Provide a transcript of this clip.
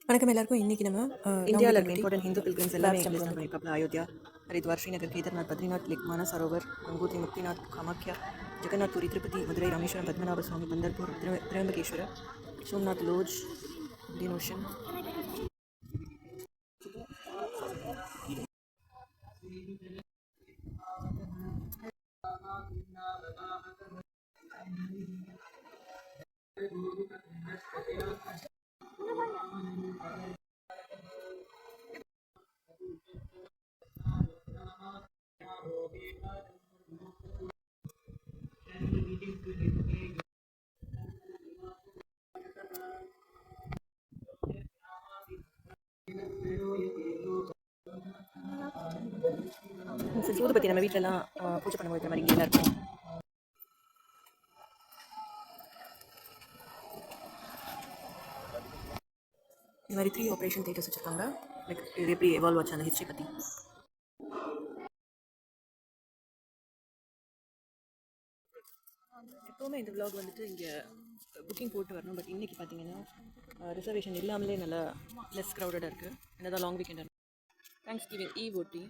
வணக்கம் எல்லாருக்கும். இன்றைக்கி நம்ம இந்தியாவில் இருக்க இம்பார்ட்டன்ட் ஹிந்து பில்கிரிம்ஸ் எல்லாமே லிஸ்ட் பண்ணியிருக்காப்ல. அயோத்தியா, ஹரித்வார், ஸ்ரீநகர், கேதார்நாத், பத்ரிநாத், லேக் மானஸ் சரோவர், கங்கோத்ரி, முக்திநாத், காமாக்யா, ஜெகநாத் புரி, திருப்பதி, மதுரை, ராமேஸ்வரம், பத்மநாப சுவாமி, பந்தர்பூர், திரியம்பகேஸ்வரர், சோம்நாத் லோஜ், இந்தியன் ஓஷன். சூதுபதி நம்ம வீட்டிலலாம் பூஜை பண்ண வைக்கிற மாதிரி இங்கே இருக்கும். இந்த மாதிரி 3 ஆப்ரேஷன் தியேட்டர்ஸ் வச்சுருக்காங்க. லைக் இது எப்படி எவால்வ் ஆச்சு அந்த ஹிஸ்ட்ரி பற்றி. எப்போவுமே இந்த விலாக் வந்துட்டு இங்கே புக்கிங் போட்டு வரணும். பட் இன்றைக்கி பார்த்தீங்கன்னா ரிசர்வேஷன் இல்லாமலே நல்லா லெஸ் க்ரௌடடாக இருக்குது. என்னதான் லாங் வீக்கெண்டாக. தேங்க்ஸ் கிவிங் ஈவ் ஒட்டி